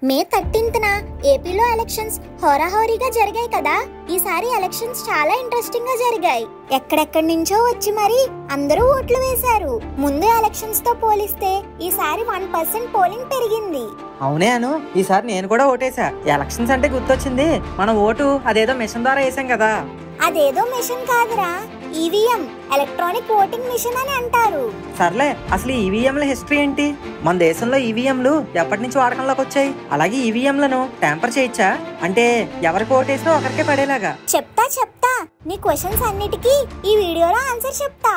మే 13న ఏపీలో ఎలక్షన్స్ హోరాహోరీగా జరిగాయి కదా. ఈసారి ఎలక్షన్స్ చాలా ఇంట్రెస్టింగ్ గా జరిగాయి. ఎక్కడెక్కడి నుంచో వచ్చి మరి అందరూ ఓట్లు వేశారు. ముందు ఎలక్షన్స్ తో పోలిస్తే ఈసారి 1% పోలింగ్ పెరిగింది. అవునే అను, ఈసారి నేను కూడా ఓటేసా. ఎలక్షన్స్ అంటే గుర్తొచ్చింది, మన ఓటు అదేదో మిషన్ ద్వారా వేసాం కదా. అదేదో మిషన్ కాదురా, ఈవీఎం, ఎలక్ట్రానిక్ ఓటింగ్ మిషన్ అని అంటారు. సర్లే, అసలు ఈవీఎంల హిస్టరీ ఏంటి? మన దేశంలో ఈవీఎంలు ఎప్పటి నుంచి వాడకంలోకి వచ్చాయి? అలాగే ఈవీఎంలను ట్యాంపర్ చేయొచ్చా? అంటే ఎవరికి ఓటేసినా ఒకరికే పడేలాగా. చెప్తా నీ క్వశ్చన్స్ అన్నిటికీ ఈ వీడియోలో ఆన్సర్ చెప్తా.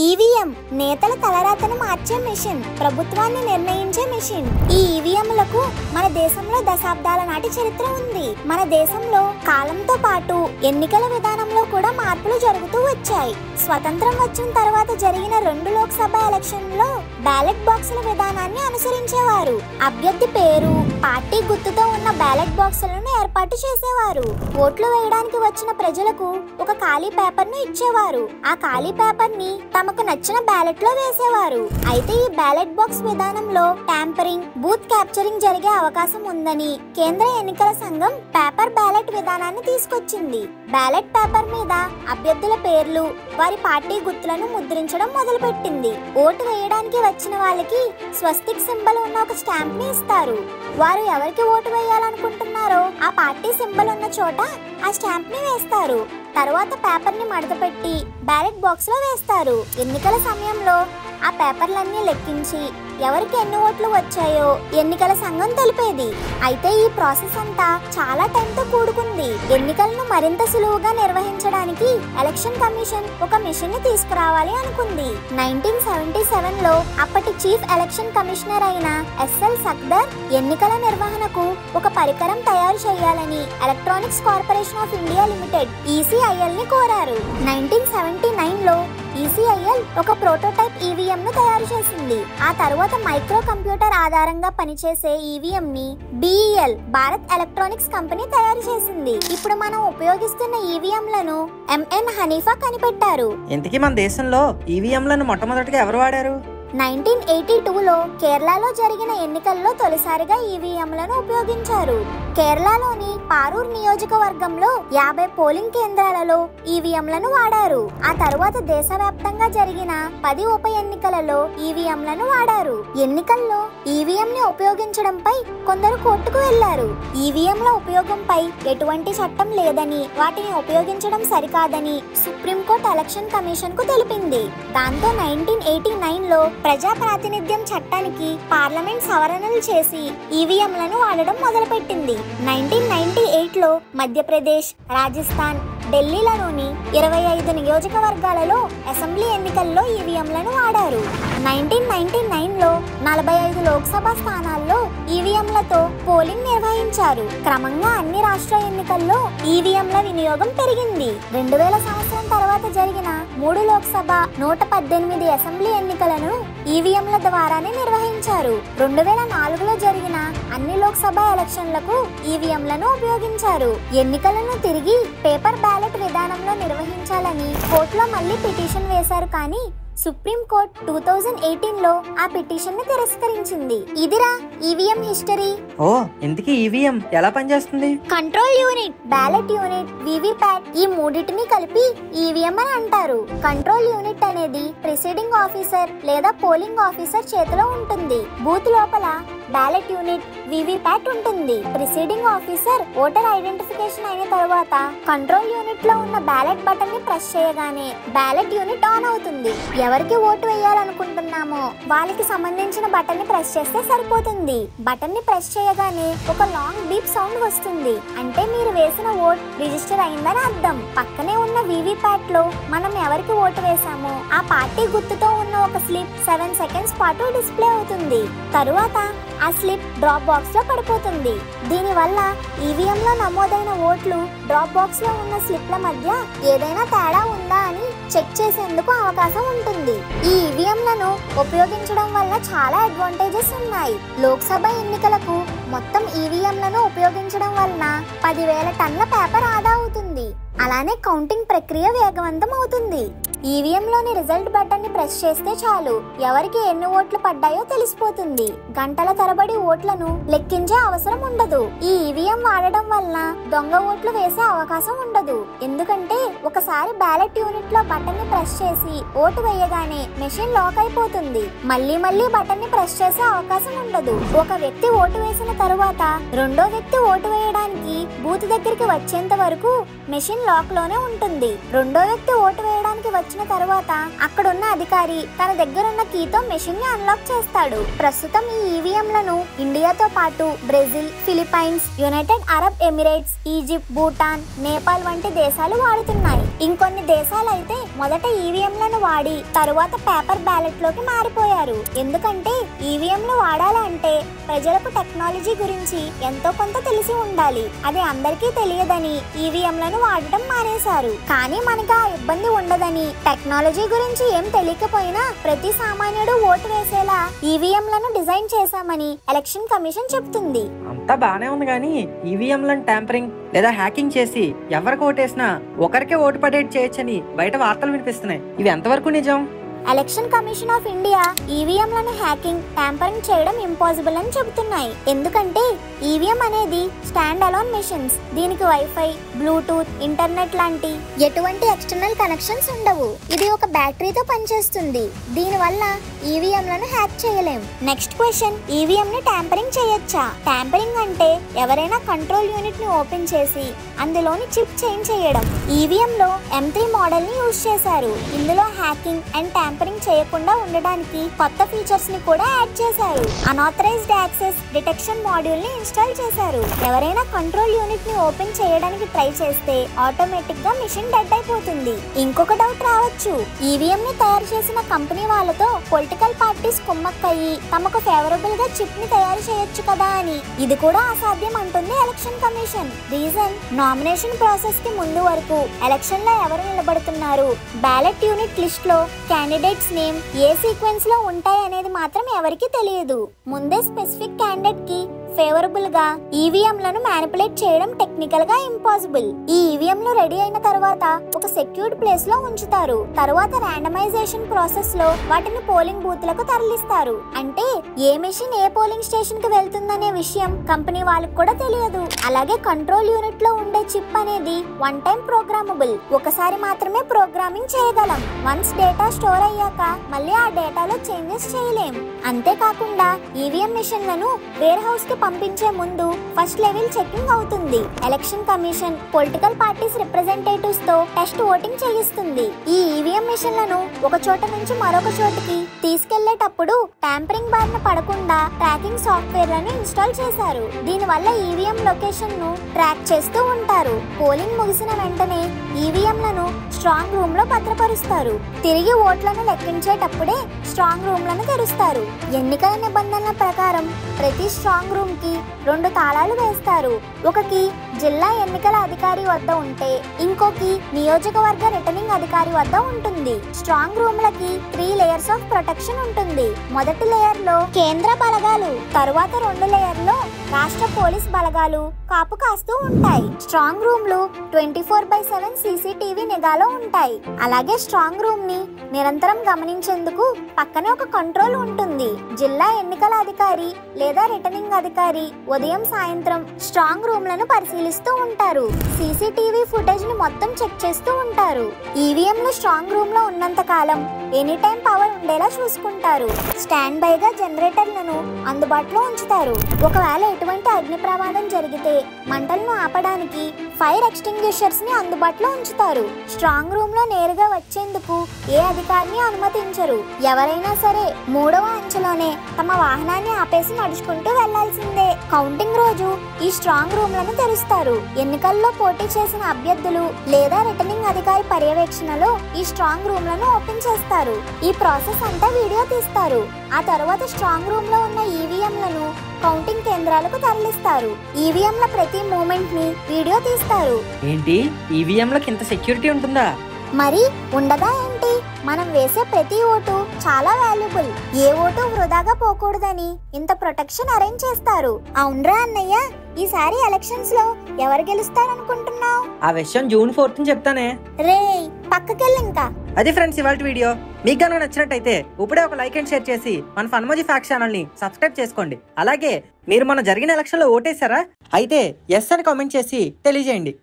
ఈవీఎం నేతల తలరాతను మార్చే మిషన్, ప్రభుత్వాన్ని నిర్ణయించే మిషన్. ఈ ఈవీఎంలకు మన దేశంలో దశాబ్దాల నాటి చరిత్ర ఉంది. మన దేశంలో కాలంతో పాటు ఎన్నికల విధానంలో కూడా మార్పులు జరుగుతూ వచ్చాయి. స్వతంత్రం వచ్చిన తర్వాత జరిగిన 2 లోక్సభ ఎలక్షన్లలో బ్యాలెట్ బాక్సుల విధానాన్ని అనుసరించేవారు. అభ్యర్థి పేరు, పార్టీ గుర్తుతో ఉన్న బ్యాలెట్ బాక్సులను ఏర్పాటు చేసేవారు. ఓట్లు వేయడానికి వచ్చిన ప్రజలకు ఒక ఖాళీ పేపర్ ను ఇచ్చేవారు. ఆ ఖాళీ పేపర్ ని తమకు నచ్చిన బ్యాలెట్ లో వేసేవారు. అయితే ఈ బ్యాలెట్ బాక్స్ విధానంలో ట్యాంపరింగ్, బూత్ క్యాప్చరింగ్ జరిగే అవకాశం ఉందని కేంద్ర ఎన్నికల సంఘం పేపర్ బ్యాలెట్ విధానాన్ని తీసుకొచ్చింది. బ్యాలెట్ పేపర్ మీద అభ్యర్థుల పేర్లు, వారి పార్టీ గుర్తులను ముద్రించడం మొదలుపెట్టింది. ఓటు వేయడానికి వచ్చిన వాళ్ళకి స్వస్తిక్ సింబల్ ఉన్న ఒక స్టాంప్ ని ఇస్తారు. వారు ఎవరికి ఓటు వేయాలనుకుంటున్నారో ఆ పార్టీ సింబల్ ఉన్న చోట ఆ స్టాంప్ ని వేస్తారు. తర్వాత పేపర్ ని మడతపెట్టి బ్యాలెట్ బాక్స్ లో వేస్తారు. ఎన్నికల సమయంలో ఆ పేపర్లన్నీ లెక్కించి ఎవరికి ఎన్ని ఓట్లు వచ్చాయో ఎన్నికల సంఘం తెలిపేది. అయితే ఈ ప్రాసెస్ అంతా చాలా టైంతో కూడుకుంది. ఎన్నికలను మరింత సులువుగా నిర్వహించడానికి ఎలక్షన్ కమిషన్ ఒక మిషన్ ని తీసుకురావాలి అనుకుంది. 1977లో అప్పటి చీఫ్ ఎలక్షన్ కమిషనర్ అయిన ఎస్ఎల్ సక్దర్ ఎన్నికల నిర్వహణకు ఒక పరికరం తయారు చేయాలని electronics corporation of India limited ECIL ని కోరారు. 1979లో ఈసీఐఎల్ ఒక ప్రోటోటైప్ ఈవీఎం ను తయారు చేసింది. ఆ తర్వాత మైక్రో కంప్యూటర్ ఆధారంగా పనిచేసే ఈవీఎం ని బిఈఎల్, భారత్ ఎలక్ట్రానిక్స్ కంపెనీ తయారు చేసింది. ఇప్పుడు మనం ఉపయోగిస్తున్న ఈవీఎంలను ఎంఎన్ హనీఫా కనిపెట్టారు. ఇంతకీ మన దేశంలో ఈవీఎంలను మొట్టమొదటిగా ఎవరు వాడారు? 1982లో కేరళలో జరిగిన ఎన్నికల్లో తొలిసారిగా ఈవీఎంలను ఉపయోగించారు. కేరళలోని పారూర్ నియోజకవర్గంలో 50 పోలింగ్ కేంద్రాలలో ఈవీఎంలను వాడారు. ఆ తర్వాత దేశవ్యాప్తంగా జరిగిన 10 ఉప ఎన్నికలలో ఈవీఎంలను వాడారు. ఎన్నికల్లో ఈవీఎం ని ఉపయోగించడంపై కొందరు కోర్టుకు వెళ్లారు. ఈవీఎంల ఉపయోగంపై ఎటువంటి చట్టం లేదని, వాటిని ఉపయోగించడం సరికాదని సుప్రీంకోర్టు ఎలక్షన్ కమిషన్ కు తెలిపింది. దాంతో 1989లో ప్రజా ప్రాతినిధ్యం చట్టానికి పార్లమెంట్ సవరణలు చేసి ఈవీఎంలను వాడడం మొదలుపెట్టింది. 1998లో మధ్యప్రదేశ్, రాజస్థాన్, ఢిల్లీలలోని 25 నియోజకవర్గాలలో అసెంబ్లీ ఎన్నికల్లో ఈవీఎంలను వాడారు. 1999లో 45 లోక్సభ స్థానాల్లో ఈవీఎంలతో పోలింగ్ నిర్వహించారు. క్రమంగా అన్ని రాష్ట్ర ఎన్నికల్లో ఈవీఎంల వినియోగం పెరిగింది. 2000 సంవత్సరం తర్వాత జరిగిన 3 లోక్సభ, 118 అసెంబ్లీ ఎన్నికలను ఈవీఎంల ద్వారానే నిర్వహించారు. 2004లో జరిగిన అన్ని లోక్సభ ఎలక్షన్లకు ఈవీఎంలను ఉపయోగించారు. ఎన్నికలను తిరిగి పేపర్ బ్యాలెట్ విధానంలో నిర్వహించాలని కోర్టులో మళ్ళీ పిటిషన్ వేశారు. కానీ సుప్రీంకోర్టు 2018లో ఆ పిటిషన్ ని తిరస్కరించింది. ఇదిరా ఈవీఎం హిస్టరీ. ఓ, ఇంతకీ ఈవీఎం ఎలా పనిచేస్తుంది? Control unit, ballot unit, VVPAT, ఈ మూడింటిని కలిపి ఈవీఎం అని అంటారు. కంట్రోల్ యూనిట్ అనేది ప్రిసైడింగ్ ఆఫీసర్ లేదా పోలింగ్ ఆఫీసర్ చేతిలో ఉంటుంది. బూత్ లోపల బ్యాలెట్ యూనిట్, వివిప్యాట్ ఉంటుంది. ప్రిసైడింగ్ ఆఫీసర్ ఓటర్ ఐడెంటిఫికేషన్ అయిన తర్వాత కంట్రోల్ యూనిట్ లో ఉన్న బ్యాలెట్ బటన్ ని ప్రెస్ చేయగానే బ్యాలెట్ యూనిట్ ఆన్ అవుతుంది. ఎవరికి ఓటు వేయాలనుకుంటున్నామో వాళ్ళకి సంబంధించిన బటన్ ని ప్రెస్ చేస్తే సరిపోతుంది. బటన్ ని ప్రెస్ చేయగానే ఒక లాంగ్ బీప్ సౌండ్ వస్తుంది. అంటే మీరు వేసిన ఓట్ రిజిస్టర్ అయిందని అర్థం. పక్కనే ఉన్న వివిప్యాట్ లో మనం ఎవరికి ఓటు వేసామో ఆ పార్టీ గుర్తుతో ఉన్న ఒక స్లిప్ 7 సెకండ్స్ పాటు డిస్ప్లే అవుతుంది. తరువాత ఆ స్లిప్ డ్రాప్ బాక్స్ లో పడిపోతుంది. దీనివల్ల ఈవీఎం లో నమోదైన ఓట్లు డ్రాప్ బాక్స్ లో ఉన్న స్లిప్ల మధ్య ఏదైనా తేడా ఉందా అని చెక్ చేసేందుకు అవకాశం ఉంటుంది. ఈ ఈవీఎంలను ఉపయోగించడం వల్ల చాలా అడ్వాంటేజెస్ ఉన్నాయి. లోక్సభ ఎన్నికలకు మొత్తం ఈవీఎంలను ఉపయోగించడం వలన 10,000 టన్నుల పేపర్ ఆదా అవుతుంది. అలానే కౌంటింగ్ ప్రక్రియ వేగవంతం అవుతుంది. ఈవీఎంలోని రిజల్ట్ బటన్ ని ప్రెస్ చేస్తే చాలు ఎవరికి ఎన్ని ఓట్లు పడ్డాయో తెలిసిపోతుంది. గంటల తరబడి ఓట్లను లెక్కించే అవసరం ఉండదు. ఈ ఈవీఎం వాడడం వలన దొంగ ఓట్లు వేసే అవకాశం ఉండదు. ఎందుకంటే ఒకసారి బ్యాలెట్ యూనిట్ లో బటన్ ని ప్రెస్ చేసి ఓటు వేయగానే మెషిన్ లాక్ అయిపోతుంది. మళ్ళీ బటన్ ని ప్రెస్ చేసే అవకాశం ఉండదు. ఒక వ్యక్తి ఓటు వేసిన తరువాత రెండో వ్యక్తి ఓటు వేయడానికి బూత్ దగ్గరికి వచ్చేంత వరకు మెషిన్ లాక్ లోనే ఉంటుంది. రెండో వ్యక్తి ఓటు వేయడానికి వచ్చిన తర్వాత అక్కడున్న అధికారి తన దగ్గరున్న కీతో మెషిన్ ని అన్లాక్ చేస్తాడు. ప్రస్తుతం ఈ ఈవీఎంలను ఇండియాతో పాటు Brazil, Philippines, United Arab Emirates, Egypt, Bhutan, Nepal వంటి దేశాలు వాడుతున్నాయి. ఇంకొన్ని దేశాలైతే మొదట ఈవీఎంలను వాడి తరువాత పేపర్ బ్యాలెట్ లోకి మారిపోయారు. ఎందుకంటే ఈవీఎంలు వాడాలంటే ప్రజలకు టెక్నాలజీ గురించి ఎంతో కొంత తెలిసి ఉండాలి. అది అందరికీ తెలియదని ఈవీఎంలను వాడటం మానేశారు. కానీ మనకు ఆ ఇబ్బంది ఉండదని, టెక్నాలజీ గురించి ఏం తెలియకపోయినా ప్రతి సామాన్యుడు ఓటు వేసేలా ఈవీఎంలను డిజైన్ చేశామని ఎలక్షన్ కమిషన్ చెప్తుంది. అంతా బానే ఉంది కానీ ఈవీఎంలను ట్యాంపరింగ్ లేదా హ్యాకింగ్ చేసి ఎవరికి ఓటేసినా ఒకరికే ఓటు పడేట్ చేయొచ్చని బయట వార్తలు వినిపిస్తున్నాయి. ఇవి ఎంతవరకు నిజం? ఎలక్షన్ కమిషన్ ఆఫ్ ఇండియా ఈవీఎంలను హ్యాకింగ్, ట్యాంపరింగ్ చేయడం ఇంపాసిబుల్ అని చెబుతున్నాయి. ఎందుకంటే ఈవీఎం అనేది స్టాండ్ అలోన్ మెషిన్స్. దీనికి వైఫై, బ్లూటూత్, ఇంటర్నెట్ లాంటి ఎటువంటి ఎక్స్టర్నల్ కనెక్షన్స్ ఉండవు. ఇది ఒక బ్యాటరీతో పనిచేస్తుంది. దీని వల్ల ఈవీఎంలను హ్యాక్ చేయలేం. నెక్స్ట్ క్వశ్చన్, ఈవీఎం ని ట్యాంపరింగ్ చేయొచ్చా? ట్యాంపరింగ్ అంటే ఎవరైనా కంట్రోల్ యూనిట్ ని ఓపెన్ చేసి అందులోని చిప్ చేంజ్ చేయడం. ఈవీఎం లో M3 మోడల్ ని యూజ్ చేశారు. ఇందులో హ్యాకింగ్ అండ్ ట్యాంపరింగ్ చేయకుండా ఉండడానికి కొత్త ఫీచర్స్ ని కూడా యాడ్ చేశారు. అన్ఆథరైజ్డ్ యాక్సెస్ డిటెక్షన్ మాడ్యూల్ ని ఇన్స్టాల్ చేశారు. ఎవరైనా కంట్రోల్ యూనిట్ ని ఓపెన్ చేయడానికి ట్రై చేస్తే ఆటోమేటిక్ గా మిషన్ డెడ్ అయిపోతుంది. ఇంకొక డౌట్ రావచ్చు, ఈవీఎం ని తయారు చేసిన కంపెనీ వాళ్ళతో పొలిటికల్ పార్టీస్ కుమ్మక్కయ్యి తమకు ఫేవరబుల్ గా చిప్ ని తయారు చేయొచ్చు కదా అని. ఇది కూడా అసాధ్యం అంటుంది election commission. Reason, nomination process కి ముందు వరకు ఎలక్షన్ లో ఎవరు నిలబడుతున్నారు, బ్యాలెట్ యూనిట్ లిస్ట్ లో క్యాండిడేట్స్ నేమ్ ఏ సీక్వెన్స్ లో ఉంటాయి అనేది మాత్రం ఎవరికి తెలియదు. ముందే స్పెసిఫిక్ క్యాండిడేట్ కి ఫేవరబుల్ గా ఈవీఎంలను మ్యానిపులేట్ చేయడం టెక్నికల్ గా ఇంపాసిబుల్. ఈ ఈవీఎంలు రెడీ అయిన తర్వాత ఒక సెక్యూర్డ్ ప్లేస్ లో ఉంచుతారు. తర్వాత ర్యాండమైజేషన్ ప్రాసెస్ లో వాటిని పోలింగ్ బూత్ లకు తరలిస్తారు. అంటే ఏ మెషిన్ ఏ పోలింగ్ స్టేషన్ కి వెళ్తుందనే విషయం కంపెనీ వాళ్ళకి కూడా తెలియదు. అలాగే కంట్రోల్ యూనిట్ లో ఉండే చిప్ అనేది వన్ టైం ప్రోగ్రామబుల్. ఒకసారి మాత్రమే ప్రోగ్రామింగ్ చేయగలం. వన్స్ డేటా స్టోర్ అయ్యాక మళ్ళీ ఆ డేటాలో చేంజెస్ చేయలేం. అంతేకాకుండా ఈవీఎం మిషన్లను వేర్ హౌస్ కి పంపించే ముందు ఫస్ట్ లెవెల్ చెకింగ్ అవుతుంది. Election commission political parties representatives తో టెస్ట్ ఓటింగ్ చేయిస్తుంది. ఈ ఈవీఎం మిషన్లను ఒక చోట నుంచి మరొక చోటికి తీసుకెళ్లేటప్పుడు ట్యాంపరింగ్ బారిన పడకుండా ట్రాకింగ్ సాఫ్ట్వేర్లను ఇన్స్టాల్ చేశారు. దీని వల్ల ఈవీఎం లొకేషన్ ను ట్రాక్ చేస్తూ ఉంటారు. పోలింగ్ ముగిసిన వెంటనే ఈవీఎంలను స్ట్రాంగ్ రూమ్ లో భద్రపరుస్తారు. తిరిగి ఓట్లను లెక్కించేటప్పుడే స్ట్రాంగ్ రూమ్ లను తెరుస్తారు. ఎన్నికల నిబంధనల ప్రకారం ప్రతి స్ట్రాంగ్ రూమ్ కి 2 తాళాలు వేస్తారు. ఒక కీ జిల్లా ఎన్నికల అధికారి వద్ద ఉంటే ఇంకో కీ నియోజకవర్గ రిటర్నింగ్ అధికారి వద్ద ఉంటుంది. స్ట్రాంగ్ రూమ్లకి 3 లేయర్స్ ఆఫ్ ప్రొటెక్షన్ ఉంటుంది. మొదటి లేయర్ లో కేంద్ర బలగాలు, తరువాత 2 లేయర్ లో రాష్ట్ర పోలీస్ బలగాలు కాపు కాస్తూ ఉంటాయి. స్ట్రాంగ్ రూమ్లు 24/7 సీసీటీవీ నిఘాలో ఉంటాయి. అలాగే స్ట్రాంగ్ రూమ్ ని నిరంతరం గమనించేందుకు పక్కనే ఒక కంట్రోల్ ఉంటుంది. జిల్లా ఎన్నికల అధికారి లేదా రిటర్నింగ్ అధికారి ఉదయం సాయంత్రం స్ట్రాంగ్ రూమ్లను పరిశీలిస్తూ ఉంటారు. సీసీటీవీ ఫుటేజ్ ని మొత్తం చెక్ చేస్తూ ఉంటారు. ఈవీఎంలు స్ట్రాంగ్ రూమ్ లో ఉన్నంత కాలం ఎనీ టైం పవర్ ఉండేలా చూసుకుంటారు. స్టాండ్ బైగా జనరేటర్లను అందుబాటులో ఉంచుతారు. ఒకవేళ ఎటువంటి అగ్ని ప్రమాదం జరిగితే మంటలను ఆపడానికి ఫైర్ ఎక్స్టింగ్విషర్స్ ని అందుబాటులో ఉంచుతారు. స్ట్రాంగ్ రూమ్ లో నేరుగా వచ్చేందుకు ఏ అధికారిని అనుమతించరు. ఎవరైనా సరే 3వ అంచెలోనే తమ వాహనాన్ని ఆపేసి నడుచుకుంటూ వెళ్లాల్సిందే. కౌంటింగ్ రోజు ఈ స్ట్రాంగ్ రూమ్లను తెరుస్తారు. ఎన్నికల్లో పోటీ చేసిన అభ్యర్థులు లేదా రిటర్నింగ్ అధికారి పర్యవేక్షణలో ఈ స్ట్రాంగ్ రూమ్లను ఓపెన్ చేస్తారు. ఈ ప్రాసెస్ అంతా వీడియో తీస్తారు. ఆ తర్వాత స్ట్రాంగ్ రూమ్ లో ఉన్న ఈవీఎంలను కౌంటింగ్ కేంద్రాలకు తరలిస్తారు. ఈవీఎంల ప్రతి మూమెంట్ ని వీడియో తీస్తారు. ఏంటి, ఈవీఎంలకు ఇంత సెక్యూరిటీ ఉంటుందా? మరి ఉండదా ఏంటి? మనం వేసే ప్రతి ఓటు చాలా వాల్యుబుల్. ఏ ఓటు వృధాగా పోకూడదని ఇంత ప్రొటెక్షన్ అరేంజ్ చేస్తారు. అవునరా అన్నయ్య, ఈసారి ఎలక్షన్స్ లో ఎవరు గెలుస్తారనుకుంటున్నావు? ఆ విషయం జూన్ 4th చెప్తానే. రే పక్కకెళ్ళి ఇంకా. అది ఫ్రెండ్స్ ఇవాళ వీడియో. మీకు కనుక నచ్చినట్టయితే ఇప్పుడే ఒక లైక్ అండ్ షేర్ చేసి మన ఫన్మోజీ ఫ్యాక్స్ ఛానల్ ని సబ్స్క్రైబ్ చేసుకోండి. అలాగే మీరు మన జరిగిన ఎలక్షన్ లో ఓటేసారా? అయితే ఎస్ అని కామెంట్ చేసి తెలియజేయండి.